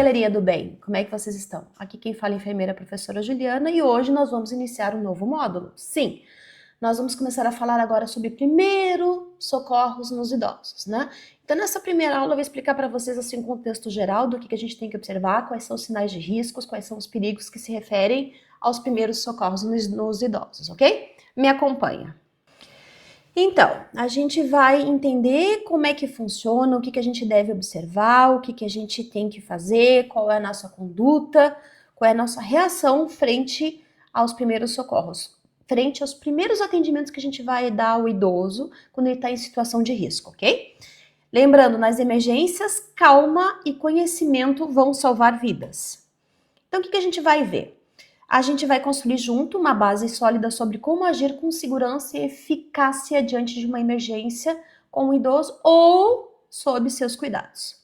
galerinha do bem, como é que vocês estão? Aqui quem fala é a enfermeira professora Juliana e hoje nós vamos iniciar um novo módulo. Sim, nós vamos começar a falar agora sobre primeiro socorros nos idosos, né? Então nessa primeira aula eu vou explicar para vocês assim um contexto geral do que a gente tem que observar, quais são os sinais de riscos, quais são os perigos que se referem aos primeiros socorros nos idosos, ok? Me acompanha. Então, a gente vai entender como é que funciona, o que a gente deve observar, o que a gente tem que fazer, qual é a nossa conduta, qual é a nossa reação frente aos primeiros socorros, frente aos primeiros atendimentos que a gente vai dar ao idoso quando ele está em situação de risco, ok? Lembrando, nas emergências, calma e conhecimento vão salvar vidas. Então, o que a gente vai ver? A gente vai construir junto uma base sólida sobre como agir com segurança e eficácia diante de uma emergência com o idoso ou sob seus cuidados.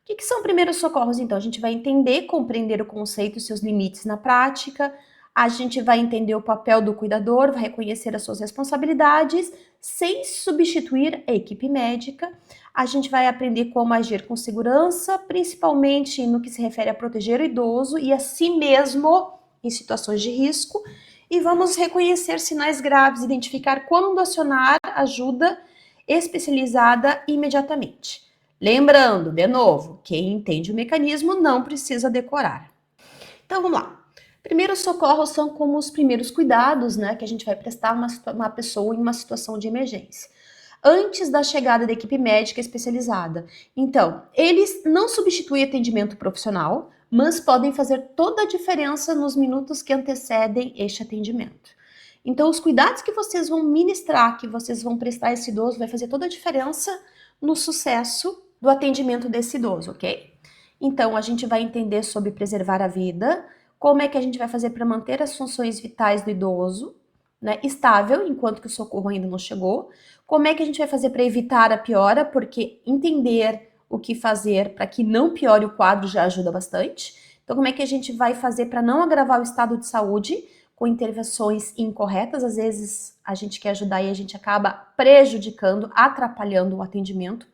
O que são primeiros socorros, então? A gente vai entender, compreender o conceito e seus limites na prática, a gente vai entender o papel do cuidador, vai reconhecer as suas responsabilidades, sem substituir a equipe médica. A gente vai aprender como agir com segurança, principalmente no que se refere a proteger o idoso e a si mesmo em situações de risco, e vamos reconhecer sinais graves, identificar quando acionar ajuda especializada imediatamente. Lembrando, de novo, quem entende o mecanismo não precisa decorar. Então vamos lá. Primeiros socorros são como os primeiros cuidados, né, que a gente vai prestar a uma pessoa em uma situação de emergência, antes da chegada da equipe médica especializada. Então, eles não substituem atendimento profissional, mas podem fazer toda a diferença nos minutos que antecedem este atendimento. Então, os cuidados que vocês vão ministrar, que vocês vão prestar a esse idoso, vai fazer toda a diferença no sucesso do atendimento desse idoso, ok? Então, a gente vai entender sobre preservar a vida, como é que a gente vai fazer para manter as funções vitais do idoso, né, estável, enquanto que o socorro ainda não chegou, como é que a gente vai fazer para evitar a piora, porque entender o que fazer para que não piore o quadro já ajuda bastante. Então, como é que a gente vai fazer para não agravar o estado de saúde com intervenções incorretas? Às vezes a gente quer ajudar e a gente acaba prejudicando, atrapalhando o atendimento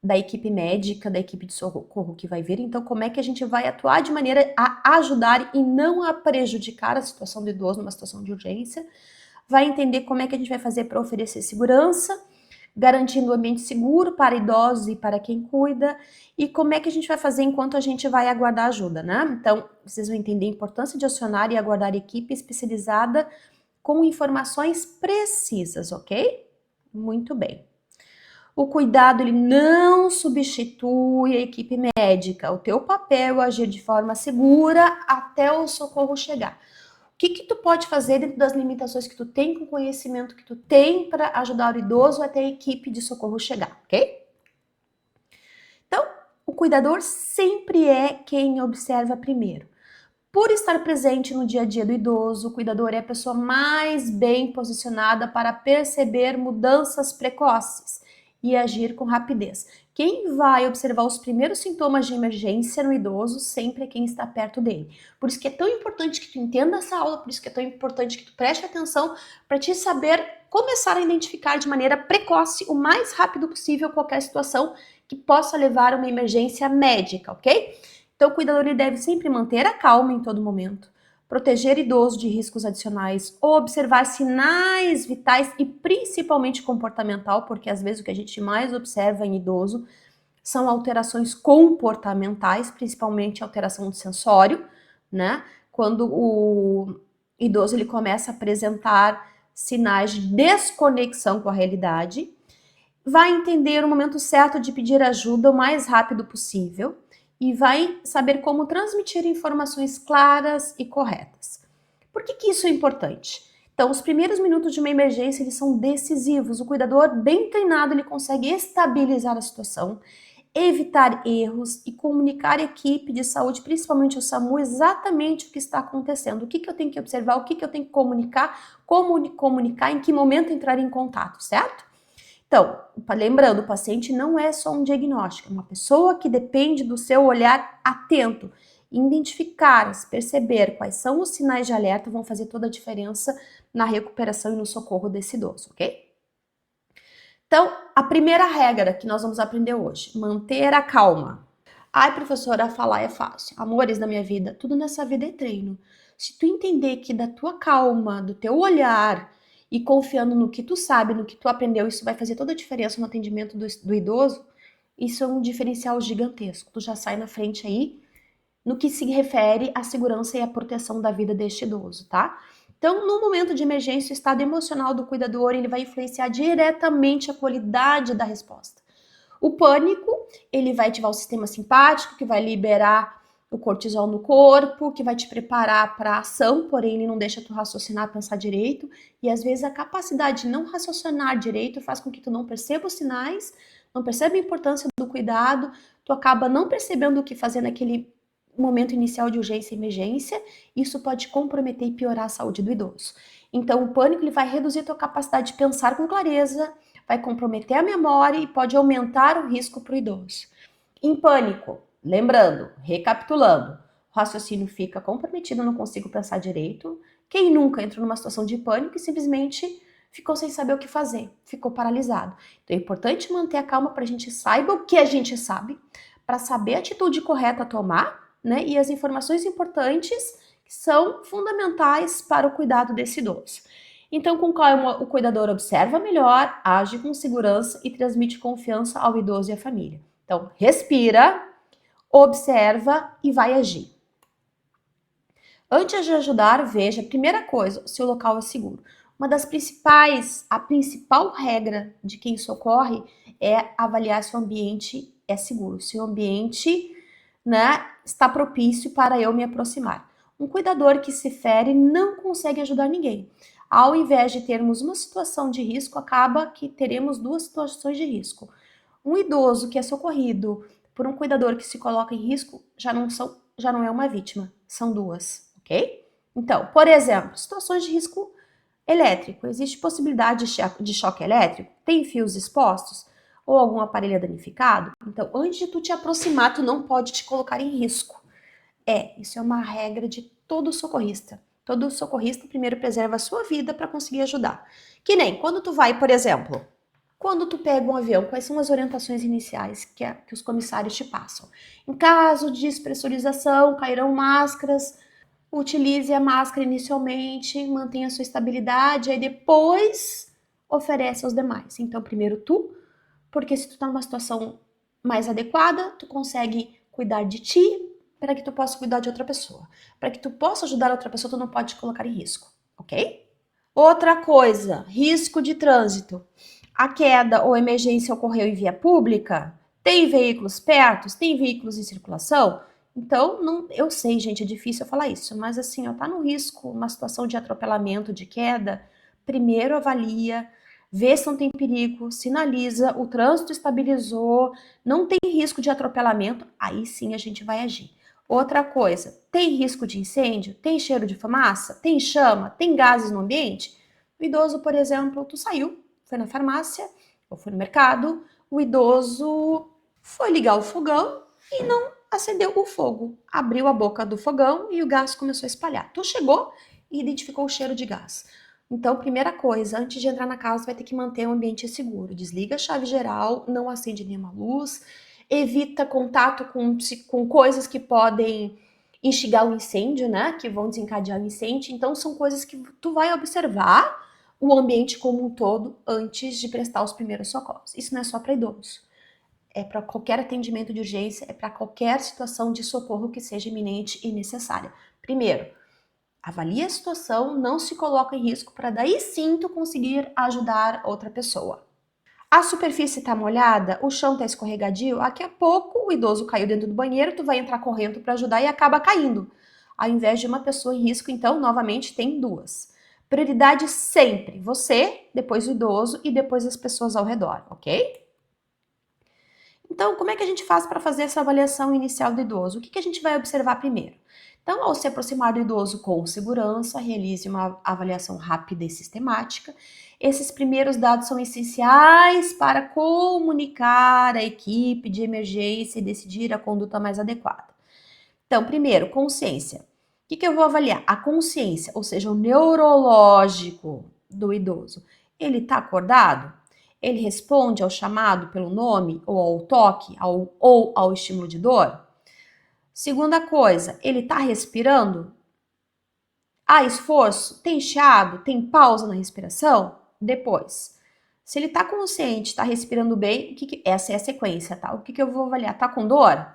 da equipe médica, da equipe de socorro que vai vir. Então, como é que a gente vai atuar de maneira a ajudar e não a prejudicar a situação do idoso numa situação de urgência? Vai entender como é que a gente vai fazer para oferecer segurança, garantindo um ambiente seguro para idosos e para quem cuida, e como é que a gente vai fazer enquanto a gente vai aguardar ajuda, né? Então, vocês vão entender a importância de acionar e aguardar equipe especializada com informações precisas, ok? Muito bem. O cuidado, ele não substitui a equipe médica. O teu papel é agir de forma segura até o socorro chegar. O que tu pode fazer dentro das limitações que tu tem, com o conhecimento que tu tem para ajudar o idoso até a equipe de socorro chegar, ok? Então, o cuidador sempre é quem observa primeiro. Por estar presente no dia a dia do idoso, o cuidador é a pessoa mais bem posicionada para perceber mudanças precoces e agir com rapidez. Quem vai observar os primeiros sintomas de emergência no idoso sempre é quem está perto dele. Por isso que é tão importante que tu entenda essa aula, por isso que é tão importante que tu preste atenção para te saber começar a identificar de maneira precoce, o mais rápido possível, qualquer situação que possa levar a uma emergência médica, ok? Então, o cuidador ele deve sempre manter a calma em todo momento, proteger idoso de riscos adicionais, observar sinais vitais e principalmente comportamental, porque às vezes o que a gente mais observa em idoso são alterações comportamentais, principalmente alteração de sensório, né? Quando o idoso ele começa a apresentar sinais de desconexão com a realidade, vai entender o momento certo de pedir ajuda o mais rápido possível e vai saber como transmitir informações claras e corretas. Por que isso é importante? Então, os primeiros minutos de uma emergência, eles são decisivos. O cuidador bem treinado, ele consegue estabilizar a situação, evitar erros e comunicar à equipe de saúde, principalmente o SAMU, exatamente o que está acontecendo, o que eu tenho que observar, o que eu tenho que comunicar, como comunicar, em que momento entrar em contato, certo? Então, lembrando, o paciente não é só um diagnóstico, é uma pessoa que depende do seu olhar atento. Identificar, perceber quais são os sinais de alerta vão fazer toda a diferença na recuperação e no socorro desse idoso, ok? Então, a primeira regra que nós vamos aprender hoje, manter a calma. Ai, professora, falar é fácil. Amores da minha vida, tudo nessa vida é treino. Se tu entender que da tua calma, do teu olhar e confiando no que tu sabe, no que tu aprendeu, isso vai fazer toda a diferença no atendimento do idoso, isso é um diferencial gigantesco. Tu já sai na frente aí no que se refere à segurança e à proteção da vida deste idoso, tá? Então, no momento de emergência, o estado emocional do cuidador, ele vai influenciar diretamente a qualidade da resposta. O pânico, ele vai ativar o sistema simpático, que vai liberar o cortisol no corpo, que vai te preparar para a ação, porém ele não deixa tu raciocinar, pensar direito, e às vezes a capacidade de não raciocinar direito faz com que tu não perceba os sinais, não perceba a importância do cuidado, tu acaba não percebendo o que fazer naquele momento inicial de urgência e emergência, isso pode comprometer e piorar a saúde do idoso. Então, o pânico ele vai reduzir a tua capacidade de pensar com clareza, vai comprometer a memória e pode aumentar o risco para o idoso. Em pânico, lembrando, recapitulando, o raciocínio fica comprometido, não consigo pensar direito. Quem nunca entrou numa situação de pânico e simplesmente ficou sem saber o que fazer, ficou paralisado. Então é importante manter a calma para a gente saiba o que a gente sabe, para saber a atitude correta a tomar, né? E as informações importantes que são fundamentais para o cuidado desse idoso. Então, com calma, o cuidador observa melhor, age com segurança e transmite confiança ao idoso e à família. Então, respira, observa e vai agir. Antes de ajudar, veja, primeira coisa, se o local é seguro. Uma das a principal regra de quem socorre é avaliar se o ambiente é seguro, se o ambiente, né, está propício para eu me aproximar. Um cuidador que se fere não consegue ajudar ninguém. Ao invés de termos uma situação de risco, acaba que teremos duas situações de risco. Um idoso que é socorrido por um cuidador que se coloca em risco já não é uma vítima, são duas, ok? Então, por exemplo, situações de risco elétrico. Existe possibilidade de choque elétrico? Tem fios expostos? Ou algum aparelho danificado? Então, antes de tu te aproximar, tu não pode te colocar em risco. Isso é uma regra de todo socorrista. Todo socorrista primeiro preserva a sua vida para conseguir ajudar. Que nem quando tu vai, por exemplo, quando tu pega um avião, quais são as orientações iniciais que os comissários te passam? Em caso de despressurização, cairão máscaras, utilize a máscara inicialmente, mantenha a sua estabilidade, aí depois oferece aos demais. Então, primeiro tu, porque se tu tá numa situação mais adequada, tu consegue cuidar de ti para que tu possa cuidar de outra pessoa. Para que tu possa ajudar outra pessoa, tu não pode te colocar em risco, ok? Outra coisa, risco de trânsito. A queda ou emergência ocorreu em via pública? Tem veículos perto? Tem veículos em circulação? Então, não, eu sei, gente, é difícil eu falar isso, mas assim, ó, tá no risco, uma situação de atropelamento, de queda, primeiro avalia, vê se não tem perigo, sinaliza, o trânsito estabilizou, não tem risco de atropelamento, aí sim a gente vai agir. Outra coisa, tem risco de incêndio? Tem cheiro de fumaça? Tem chama? Tem gases no ambiente? O idoso, por exemplo, tu saiu, foi na farmácia ou foi no mercado, o idoso foi ligar o fogão e não acendeu o fogo. Abriu a boca do fogão e o gás começou a espalhar. Tu chegou e identificou o cheiro de gás. Então, primeira coisa, antes de entrar na casa, vai ter que manter o ambiente seguro. Desliga a chave geral, não acende nenhuma luz, evita contato com coisas que podem instigar o incêndio, né? Que vão desencadear o incêndio. Então, são coisas que tu vai observar o ambiente como um todo antes de prestar os primeiros socorros. Isso não é só para idosos. É para qualquer atendimento de urgência, é para qualquer situação de socorro que seja iminente e necessária. Primeiro, avalie a situação, não se coloque em risco para daí sim tu conseguir ajudar outra pessoa. A superfície está molhada, o chão está escorregadio, daqui a pouco o idoso caiu dentro do banheiro, tu vai entrar correndo para ajudar e acaba caindo. Ao invés de uma pessoa em risco, então, novamente, tem duas. Prioridade sempre você, depois o idoso e depois as pessoas ao redor, ok? Então, como é que a gente faz para fazer essa avaliação inicial do idoso? O que a gente vai observar primeiro? Então, ao se aproximar do idoso com segurança, realize uma avaliação rápida e sistemática. Esses primeiros dados são essenciais para comunicar a equipe de emergência e decidir a conduta mais adequada. Então, primeiro, consciência. O que eu vou avaliar? A consciência, ou seja, o neurológico do idoso. Ele está acordado? Ele responde ao chamado pelo nome ou ao toque ou ao estímulo de dor? Segunda coisa, ele tá respirando? Há esforço? Tem chiado? Tem pausa na respiração? Depois, se ele tá consciente, tá respirando bem, essa é a sequência, tá? O que eu vou avaliar? Tá com dor?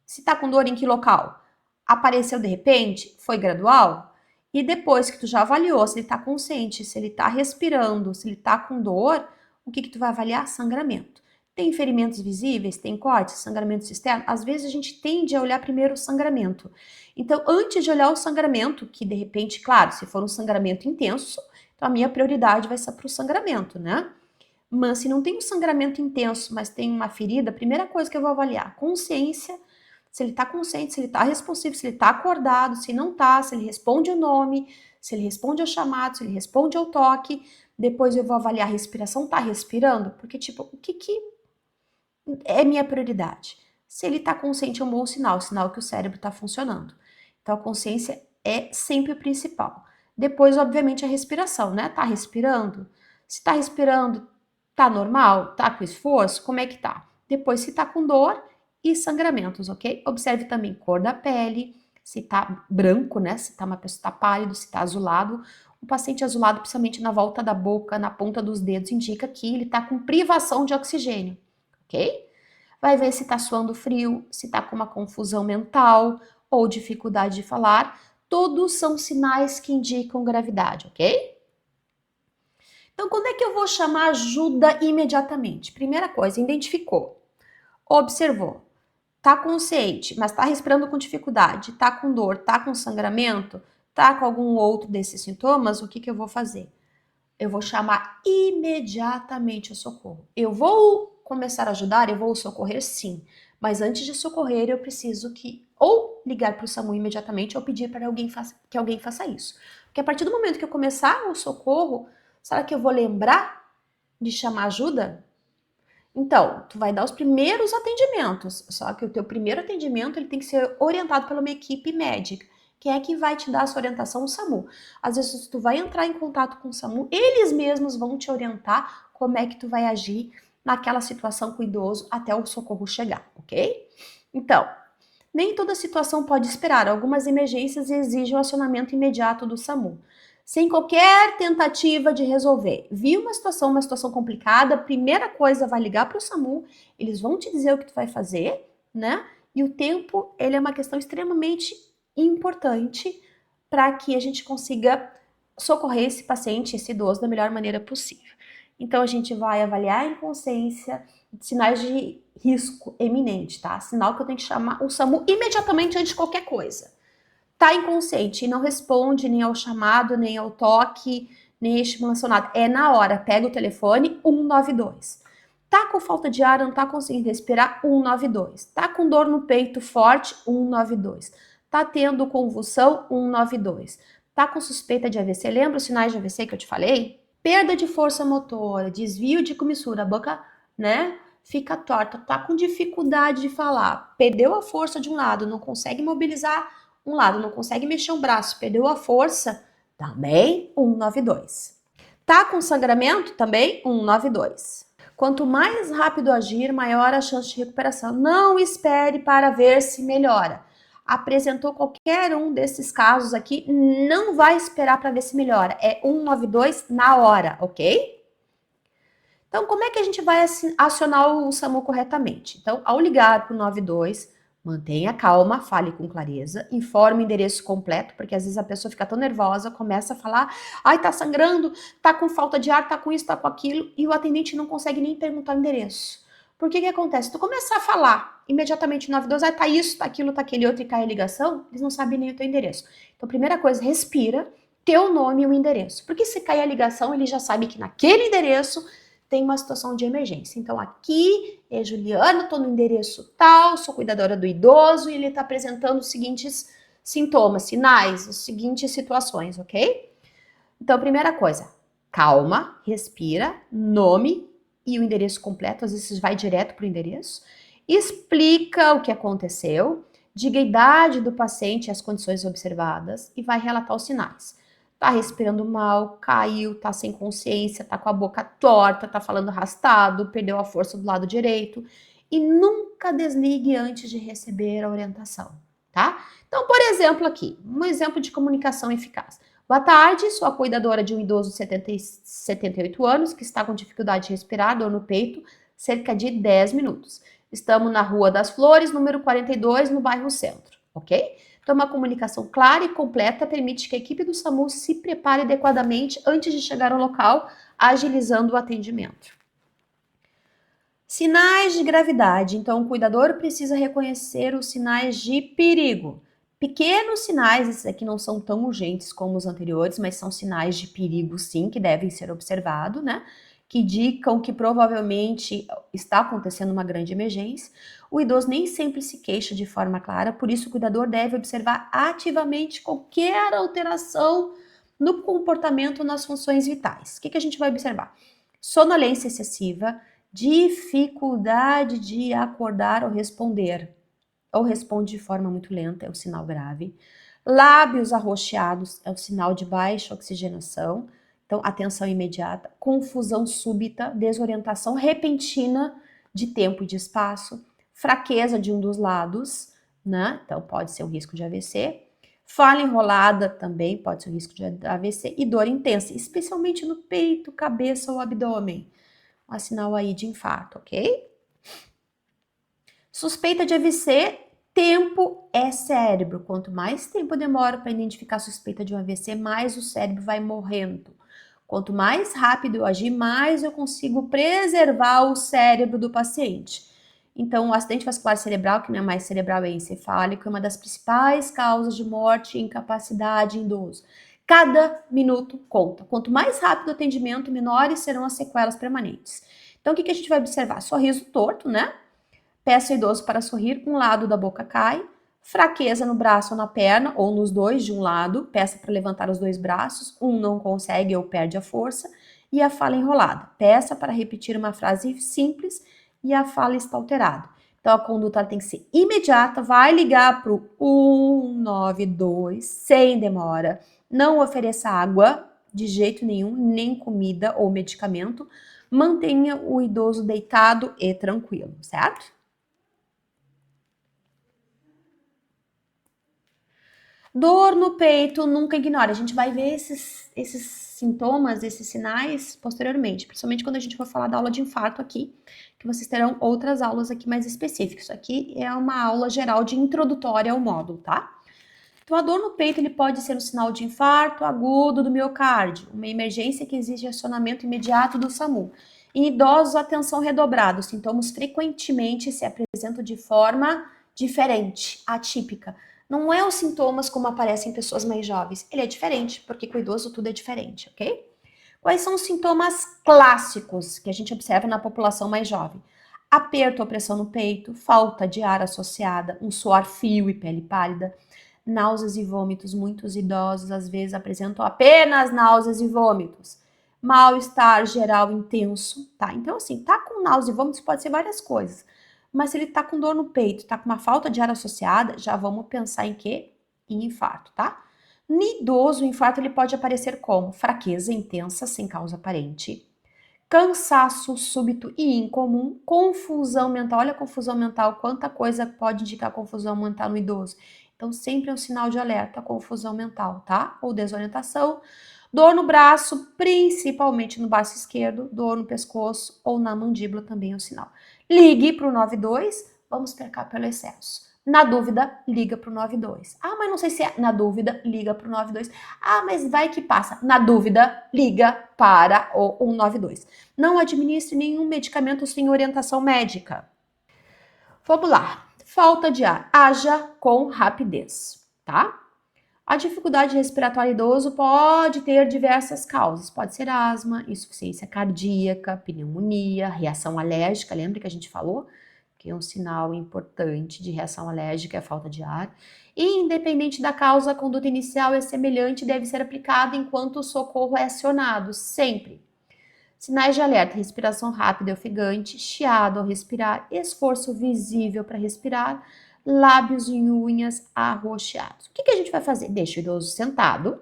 Se tá com dor, em que local? Apareceu de repente? Foi gradual? E depois que tu já avaliou se ele tá consciente, se ele tá respirando, se ele tá com dor, o que tu vai avaliar? Sangramento. Tem ferimentos visíveis? Tem cortes? Sangramento externo? Às vezes a gente tende a olhar primeiro o sangramento. Então, antes de olhar o sangramento, que de repente, claro, se for um sangramento intenso, então a minha prioridade vai ser para o sangramento, né? Mas se não tem um sangramento intenso, mas tem uma ferida, a primeira coisa que eu vou avaliar, consciência, se ele tá consciente, se ele tá responsivo, se ele tá acordado, se não tá, se ele responde o nome, se ele responde ao chamado, se ele responde ao toque. Depois eu vou avaliar a respiração, tá respirando? Porque, tipo, o que é minha prioridade? Se ele tá consciente é um bom sinal que o cérebro tá funcionando. Então a consciência é sempre o principal. Depois, obviamente, a respiração, né? Tá respirando? Se tá respirando, tá normal? Tá com esforço? Como é que tá? Depois, se tá com dor e sangramentos, ok? Observe também cor da pele, se tá branco, né? Se tá uma pessoa tá pálido, se tá azulado. O paciente azulado, principalmente na volta da boca, na ponta dos dedos, indica que ele tá com privação de oxigênio, ok? Vai ver se tá suando frio, se tá com uma confusão mental ou dificuldade de falar. Todos são sinais que indicam gravidade, ok? Então, quando é que eu vou chamar ajuda imediatamente? Primeira coisa, identificou, observou, tá consciente, mas tá respirando com dificuldade, tá com dor, tá com sangramento, tá com algum outro desses sintomas, o que eu vou fazer? Eu vou chamar imediatamente o socorro. Eu vou começar a ajudar, eu vou socorrer sim, mas antes de socorrer eu preciso que ou ligar para o SAMU imediatamente ou pedir para que alguém faça isso. Porque a partir do momento que eu começar o socorro, será que eu vou lembrar de chamar ajuda? Então, tu vai dar os primeiros atendimentos, só que o teu primeiro atendimento ele tem que ser orientado pela uma equipe médica. Quem é que vai te dar essa orientação? O SAMU. Às vezes, se tu vai entrar em contato com o SAMU, eles mesmos vão te orientar como é que tu vai agir naquela situação com o idoso até o socorro chegar, ok? Então, nem toda situação pode esperar. Algumas emergências exigem o acionamento imediato do SAMU, sem qualquer tentativa de resolver. Viu uma situação complicada, a primeira coisa vai ligar para o SAMU, eles vão te dizer o que tu vai fazer, né? E o tempo, ele é uma questão extremamente importante para que a gente consiga socorrer esse paciente, esse idoso, da melhor maneira possível. Então, a gente vai avaliar a inconsciência, sinais de risco eminente, tá? Sinal que eu tenho que chamar o SAMU imediatamente antes de qualquer coisa. Tá inconsciente e não responde nem ao chamado, nem ao toque, nem a estimulação, nada. É na hora, pega o telefone, 192. Tá com falta de ar, não tá conseguindo respirar, 192. Tá com dor no peito forte, 192. Tá tendo convulsão, 192. Tá com suspeita de AVC, lembra os sinais de AVC que eu te falei? Perda de força motora, desvio de comissura, a boca, né, fica torta, tá com dificuldade de falar, perdeu a força de um lado, não consegue mobilizar um lado, não consegue mexer um braço, perdeu a força, também 192. Tá com sangramento? Também 192. Quanto mais rápido agir, maior a chance de recuperação. Não espere para ver se melhora. Apresentou qualquer um desses casos aqui, não vai esperar para ver se melhora. É 192 na hora, ok? Então, como é que a gente vai acionar o SAMU corretamente? Então, ao ligar para o 92, mantenha calma, fale com clareza, informe o endereço completo, porque às vezes a pessoa fica tão nervosa, começa a falar, ai, tá sangrando, tá com falta de ar, tá com isso, tá com aquilo, e o atendente não consegue nem perguntar o endereço. Por que acontece? Tu começar a falar imediatamente no 92, ah, tá isso, tá aquilo, tá aquele outro, e cai a ligação, eles não sabem nem o teu endereço. Então, primeira coisa, respira, teu nome e o endereço. Porque se cair a ligação, ele já sabe que naquele endereço tem uma situação de emergência. Então, aqui é Juliana, estou no endereço tal, sou cuidadora do idoso e ele está apresentando os seguintes sintomas, sinais, as seguintes situações, ok? Então, primeira coisa, calma, respira, nome e o endereço completo, às vezes vai direto para o endereço, explica o que aconteceu, diga a idade do paciente e as condições observadas e vai relatar os sinais. Tá respirando mal, caiu, tá sem consciência, tá com a boca torta, tá falando arrastado, perdeu a força do lado direito. E nunca desligue antes de receber a orientação. Então, por exemplo, aqui, um exemplo de comunicação eficaz. Boa tarde, sou a cuidadora de um idoso de 78 anos que está com dificuldade de respirar, dor no peito, cerca de 10 minutos. Estamos na Rua das Flores, número 42, no bairro Centro, ok? Então, uma comunicação clara e completa permite que a equipe do SAMU se prepare adequadamente antes de chegar ao local, agilizando o atendimento. Sinais de gravidade. Então, o cuidador precisa reconhecer os sinais de perigo. Pequenos sinais, esses aqui não são tão urgentes como os anteriores, mas são sinais de perigo, sim, que devem ser observados, né? Que indicam que provavelmente está acontecendo uma grande emergência. O idoso nem sempre se queixa de forma clara, por isso o cuidador deve observar ativamente qualquer alteração no comportamento nas funções vitais. O que a gente vai observar? Sonolência excessiva, dificuldade de acordar ou responder, ou responde de forma muito lenta, é o sinal grave. Lábios arroxeados é o sinal de baixa oxigenação, então atenção imediata. Confusão súbita, desorientação repentina de tempo e de espaço, fraqueza de um dos lados, né? Então pode ser um risco de AVC. Fala enrolada também pode ser um risco de AVC e dor intensa, especialmente no peito, cabeça ou abdômen. Um sinal aí de infarto, ok? Suspeita de AVC, tempo é cérebro. Quanto mais tempo demora para identificar a suspeita de um AVC, mais o cérebro vai morrendo. Quanto mais rápido eu agir, mais eu consigo preservar o cérebro do paciente. Então, o acidente vascular cerebral, que não é mais cerebral, é encefálico, é uma das principais causas de morte e incapacidade em idoso. Cada minuto conta. Quanto mais rápido o atendimento, menores serão as sequelas permanentes. Então, o que a gente vai observar? Sorriso torto, né? Peça ao idoso para sorrir, um lado da boca cai. Fraqueza no braço ou na perna, ou nos dois de um lado. Peça para levantar os dois braços, um não consegue ou perde a força. E a fala enrolada. Peça para repetir uma frase simples e a fala está alterada. Então, a conduta tem que ser imediata, vai ligar para o 192, sem demora. Não ofereça água, de jeito nenhum, nem comida ou medicamento. Mantenha o idoso deitado e tranquilo, certo? Dor no peito, nunca ignore. A gente vai ver esses sintomas, esses sinais posteriormente, principalmente quando a gente for falar da aula de infarto aqui, que vocês terão outras aulas aqui mais específicas. Isso aqui é uma aula geral de introdutória ao módulo, tá? Então, a dor no peito ele pode ser um sinal de infarto agudo do miocárdio, uma emergência que exige acionamento imediato do SAMU. Em idosos, atenção redobrada. Os sintomas frequentemente se apresentam de forma diferente, atípica. Não é os sintomas como aparecem em pessoas mais jovens. Ele é diferente, porque com o idoso tudo é diferente, ok? Quais são os sintomas clássicos que a gente observa na população mais jovem? Aperto ou pressão no peito, falta de ar associada, um suor frio e pele pálida, náuseas e vômitos. Muitos idosos às vezes apresentam apenas náuseas e vômitos. Mal-estar geral intenso, tá? Então, assim, tá com náuseas e vômitos pode ser várias coisas. Mas se ele tá com dor no peito, tá com uma falta de ar associada, já vamos pensar em quê? Em infarto, tá? No idoso, o infarto ele pode aparecer como fraqueza intensa, sem causa aparente, cansaço súbito e incomum, confusão mental. Olha a confusão mental, quanta coisa pode indicar confusão mental no idoso. Então, sempre é um sinal de alerta, confusão mental, tá? Ou desorientação. Dor no braço, principalmente no braço esquerdo, dor no pescoço ou na mandíbula também é um sinal. Ligue para o 92, vamos percar pelo excesso. Na dúvida, liga para o 92. Ah, mas não sei se é na dúvida, liga para o 92. Ah, mas vai que passa. Na dúvida, liga para o 192. Não administre nenhum medicamento sem orientação médica. Vamos lá. Falta de ar. Haja com rapidez, tá? A dificuldade respiratória idoso pode ter diversas causas. Pode ser asma, insuficiência cardíaca, pneumonia, reação alérgica. Lembra que a gente falou? Que é um sinal importante de reação alérgica é a falta de ar. E, independente da causa, a conduta inicial é semelhante e deve ser aplicada enquanto o socorro é acionado, sempre. Sinais de alerta: respiração rápida e ofegante, chiado ao respirar, esforço visível para respirar, lábios e unhas arroxeados. O que a gente vai fazer? Deixa o idoso sentado,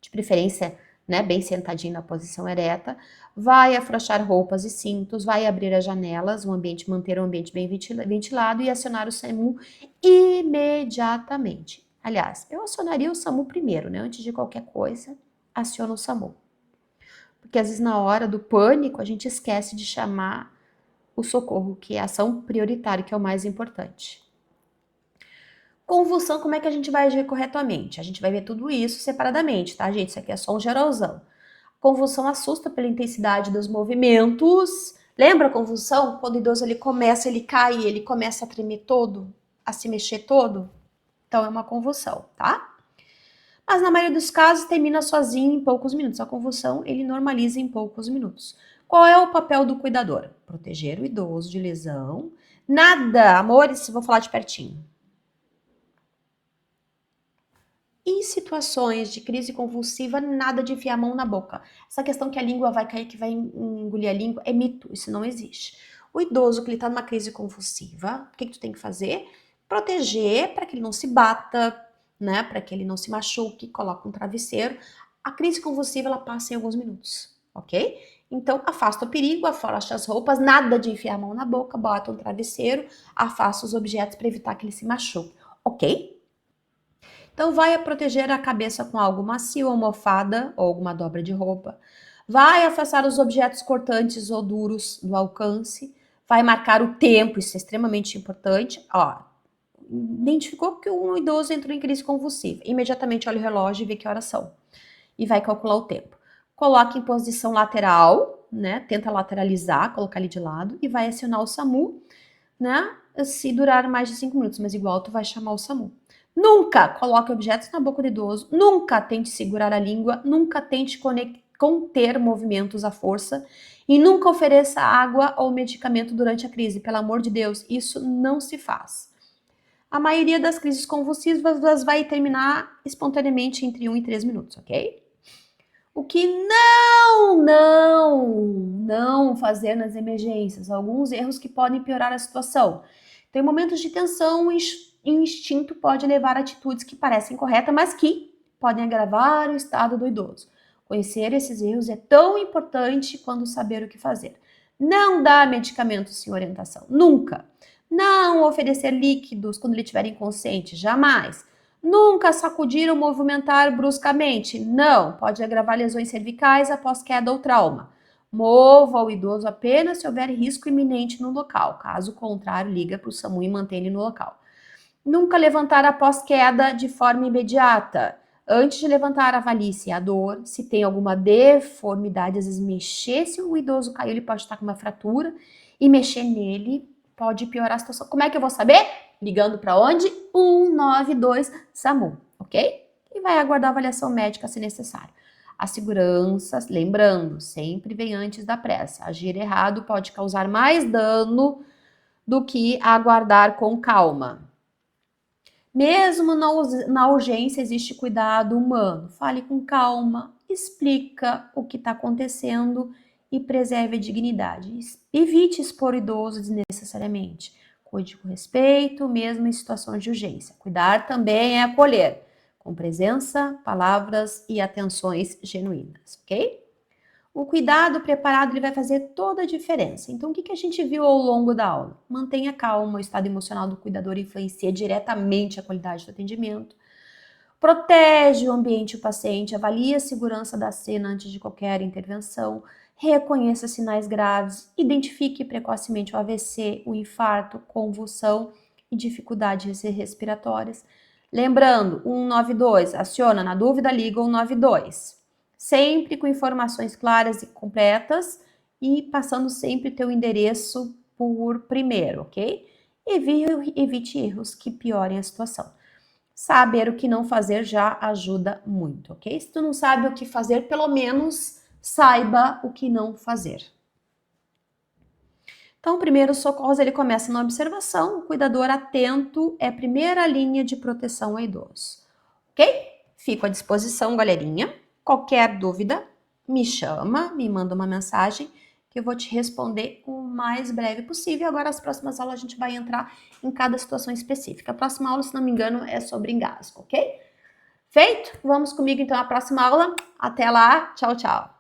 de preferência, né, bem sentadinho na posição ereta, vai afrouxar roupas e cintos, vai abrir as janelas, manter o ambiente bem ventilado e acionar o SAMU imediatamente. Aliás, eu acionaria o SAMU primeiro, né? Antes de qualquer coisa, aciona o SAMU. Porque às vezes na hora do pânico a gente esquece de chamar o socorro, que é a ação prioritária, que é o mais importante. Convulsão, como é que a gente vai agir corretamente? A gente vai ver tudo isso separadamente, tá, gente? Isso aqui é só um geralzão. Convulsão assusta pela intensidade dos movimentos. Lembra a convulsão? Quando o idoso ele começa, ele cai, ele começa a tremer todo, a se mexer todo? Então é uma convulsão, tá? Mas na maioria dos casos termina sozinho em poucos minutos. A convulsão ele normaliza em poucos minutos. Qual é o papel do cuidador? Proteger o idoso de lesão. Nada, amores, vou falar de pertinho. Em situações de crise convulsiva, nada de enfiar a mão na boca. Essa questão que a língua vai cair, que vai engolir a língua, é mito, isso não existe. O idoso que ele está numa crise convulsiva, o que tu tem que fazer? Proteger para que ele não se bata, né? Para que ele não se machuque, coloca um travesseiro. A crise convulsiva ela passa em alguns minutos, ok? Então afasta o perigo, afasta as roupas, nada de enfiar a mão na boca, bota um travesseiro, afasta os objetos para evitar que ele se machuque, ok? Então, vai proteger a cabeça com algo macio, almofada ou alguma dobra de roupa. Vai afastar os objetos cortantes ou duros do alcance. Vai marcar o tempo, isso é extremamente importante. Ó, identificou que um idoso entrou em crise convulsiva. Imediatamente olha o relógio e vê que horas são. E vai calcular o tempo. Coloca em posição lateral, né? Tenta lateralizar, colocar ele de lado. E vai acionar o SAMU, né? Se durar mais de 5 minutos, mas igual tu vai chamar o SAMU. Nunca coloque objetos na boca do idoso, nunca tente segurar a língua, nunca tente conter movimentos à força e nunca ofereça água ou medicamento durante a crise. Pelo amor de Deus, isso não se faz. A maioria das crises convulsivas vai terminar espontaneamente entre 1 e 3 minutos, ok? O que não fazer nas emergências. Alguns erros que podem piorar a situação. Tem momentos de tensão e instinto pode levar a atitudes que parecem corretas, mas que podem agravar o estado do idoso. Conhecer esses erros é tão importante quanto saber o que fazer. Não dar medicamentos sem orientação, nunca. Não oferecer líquidos quando ele estiver inconsciente, jamais. Nunca sacudir ou movimentar bruscamente, não. Pode agravar lesões cervicais após queda ou trauma. Mova o idoso apenas se houver risco iminente no local. Caso contrário, liga para o SAMU e mantém ele no local. Nunca levantar após queda de forma imediata. Antes de levantar, avalie se há dor, se tem alguma deformidade. Às vezes, mexer, se o idoso caiu, ele pode estar com uma fratura. E mexer nele pode piorar a situação. Como é que eu vou saber? Ligando para onde? 192 SAMU, ok? E vai aguardar a avaliação médica se necessário. As seguranças, lembrando, sempre vem antes da pressa. Agir errado pode causar mais dano do que aguardar com calma. Mesmo na urgência existe cuidado humano. Fale com calma, explica o que está acontecendo e preserve a dignidade. Evite expor o idoso desnecessariamente. Cuide com respeito, mesmo em situações de urgência. Cuidar também é acolher, com presença, palavras e atenções genuínas, ok? O cuidado preparado ele vai fazer toda a diferença. Então, o que a gente viu ao longo da aula? Mantenha calma, o estado emocional do cuidador influencia diretamente a qualidade do atendimento. Protege o ambiente e o paciente, avalie a segurança da cena antes de qualquer intervenção, reconheça sinais graves, identifique precocemente o AVC, o infarto, convulsão e dificuldades respiratórias. Lembrando, 192, aciona, na dúvida liga 192. Sempre com informações claras e completas e passando sempre teu endereço por primeiro, ok? Evite erros que piorem a situação. Saber o que não fazer já ajuda muito, ok? Se tu não sabe o que fazer, pelo menos saiba o que não fazer. Então, o primeiro socorro ele começa na observação. O cuidador atento é a primeira linha de proteção ao idoso, ok? Fico à disposição, galerinha. Qualquer dúvida, me chama, me manda uma mensagem que eu vou te responder o mais breve possível. Agora, as próximas aulas, a gente vai entrar em cada situação específica. A próxima aula, se não me engano, é sobre engasgo, ok? Feito? Vamos comigo, então, à próxima aula. Até lá. Tchau, tchau.